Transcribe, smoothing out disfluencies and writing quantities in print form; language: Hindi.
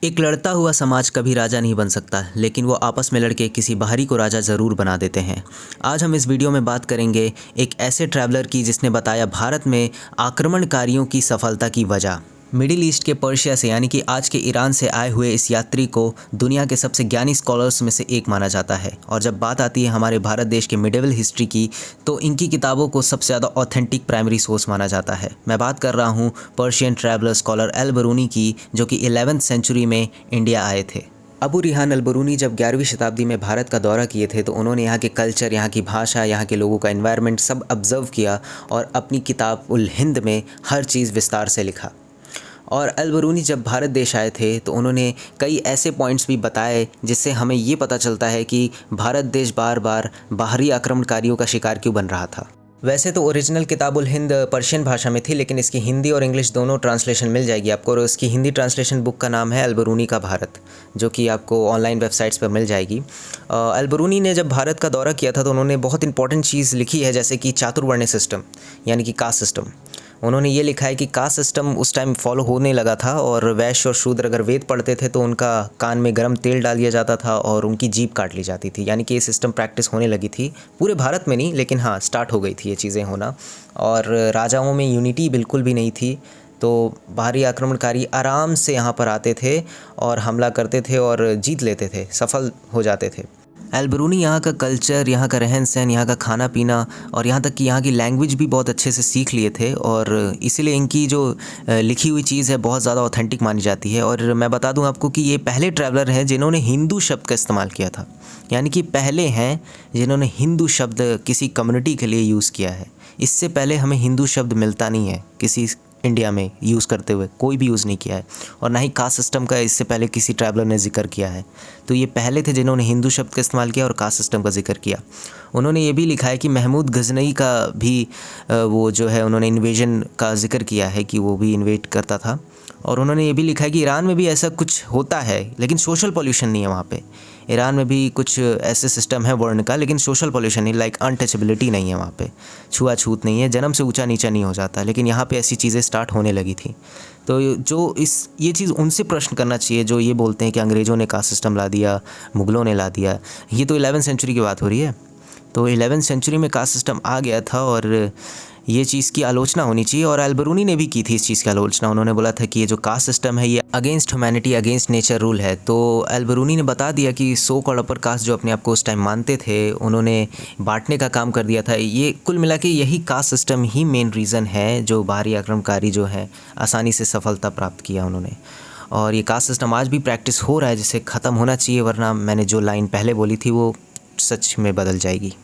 एक लड़ता हुआ समाज कभी राजा नहीं बन सकता, लेकिन वो आपस में लड़के किसी बाहरी को राजा ज़रूर बना देते हैं। आज हम इस वीडियो में बात करेंगे एक ऐसे ट्रैवलर की जिसने बताया भारत में आक्रमणकारियों की सफलता की वजह। मिडिल ईस्ट के पर्शिया से यानी कि आज के ईरान से आए हुए इस यात्री को दुनिया के सबसे ज्ञानी स्कॉलर्स में से एक माना जाता है। और जब बात आती है हमारे भारत देश के मिडिवल हिस्ट्री की, तो इनकी किताबों को सबसे ज़्यादा ऑथेंटिक प्राइमरी सोर्स माना जाता है। मैं बात कर रहा हूँ पर्शियन ट्रैवलर स्कॉलर अल बरूनी की, जो कि 11वीं सेंचुरी में इंडिया आए थे। अबू रिहान अल बरूनी जब 11वीं शताब्दी में भारत का दौरा किए थे, तो उन्होंने यहाँ के कल्चर, यहाँ की भाषा, यहाँ के लोगों का एनवायरनमेंट सब ऑब्जर्व किया और अपनी किताब उल हिंद में हर चीज़ विस्तार से लिखा। और अल बरूनी जब भारत देश आए थे तो उन्होंने कई ऐसे पॉइंट्स भी बताए जिससे हमें ये पता चलता है कि भारत देश बार बार बाहरी आक्रमणकारियों का शिकार क्यों बन रहा था। वैसे तो ओरिजिनल किताब उल हिंद पर्शियन भाषा में थी, लेकिन इसकी हिंदी और इंग्लिश दोनों ट्रांसलेशन मिल जाएगी आपको। और इसकी हिंदी ट्रांसलेशन बुक का नाम है अल बरूनी का भारत, जो कि आपको ऑनलाइन वेबसाइट्स पर मिल जाएगी। अल बरूनी ने जब भारत का दौरा किया था तो उन्होंने बहुत इंपॉर्टेंट चीज़ लिखी है, जैसे कि चातुर्वर्ण्य सिस्टम यानी कि कास्ट सिस्टम। उन्होंने ये लिखा है कि कास्ट सिस्टम उस टाइम फॉलो होने लगा था और वैश्य और शूद्र अगर वेद पढ़ते थे तो उनका कान में गर्म तेल डाल दिया जाता था और उनकी जीभ काट ली जाती थी। यानी कि ये सिस्टम प्रैक्टिस होने लगी थी, पूरे भारत में नहीं, लेकिन हाँ स्टार्ट हो गई थी ये चीज़ें होना। और राजाओं में यूनिटी बिल्कुल भी नहीं थी, तो बाहरी आक्रमणकारी आराम से यहाँ पर आते थे और हमला करते थे और जीत लेते थे, सफल हो जाते थे। अल बरूनी यहाँ का कल्चर, यहाँ का रहन सहन, यहाँ का खाना पीना और यहाँ तक कि यहाँ की लैंग्वेज भी बहुत अच्छे से सीख लिए थे, और इसीलिए इनकी जो लिखी हुई चीज़ है बहुत ज़्यादा ऑथेंटिक मानी जाती है। और मैं बता दूँ आपको कि ये पहले ट्रैवलर हैं जिन्होंने हिंदू शब्द का इस्तेमाल किया था, यानी कि पहले हैं जिन्होंने हिंदू शब्द किसी कम्युनिटी के लिए यूज़ किया है। इससे पहले हमें हिंदू शब्द मिलता नहीं है किसी इंडिया में यूज़ करते हुए, कोई भी यूज़ नहीं किया है, और ना ही कास्ट सिस्टम का इससे पहले किसी ट्रैवलर ने जिक्र किया है। तो ये पहले थे जिन्होंने हिंदू शब्द का इस्तेमाल किया और कास्ट सिस्टम का जिक्र किया। उन्होंने ये भी लिखा है कि महमूद गजनई का भी वो जो है उन्होंने इन्वेजन का जिक्र किया है कि वो भी इन्वेट करता था। और उन्होंने ये भी लिखा है कि ईरान में भी ऐसा कुछ होता है, लेकिन सोशल पॉल्यूशन नहीं है वहाँ पे। ईरान में भी कुछ ऐसे सिस्टम है वर्ण का, लेकिन सोशल पॉल्यूशन नहीं, लाइक अनटचेबिलिटी नहीं है वहाँ पे, छुआछूत नहीं है, जन्म से ऊंचा नीचा नहीं हो जाता। लेकिन यहाँ पे ऐसी चीज़ें स्टार्ट होने लगी थी। तो जो ये चीज़ उनसे प्रश्न करना चाहिए जो ये बोलते हैं कि अंग्रेज़ों ने कास्ट सिस्टम ला दिया, मुग़लों ने ला दिया। ये तो 11वीं सेंचुरी की बात हो रही है। तो 11वीं सेंचुरी में कास्ट सिस्टम आ गया था और ये चीज़ की आलोचना होनी चाहिए, और अल बरूनी ने भी की थी इस चीज़ की आलोचना। उन्होंने बोला था कि ये जो कास्ट सिस्टम है ये against humanity, against nature rule है। तो अल बरूनी ने बता दिया कि सो कॉल्ड अपर कास्ट जो अपने आप को उस टाइम मानते थे, उन्होंने बांटने का काम कर दिया था। ये कुल मिला के यही कास्ट सिस्टम ही मेन रीज़न है जो बाहरी आक्रमणकारी जो है आसानी से सफलता प्राप्त किया उन्होंने। और ये कास्ट सिस्टम आज भी प्रैक्टिस हो रहा है, जिसे ख़त्म होना चाहिए, वरना मैंने जो लाइन पहले बोली थी वो सच में बदल जाएगी।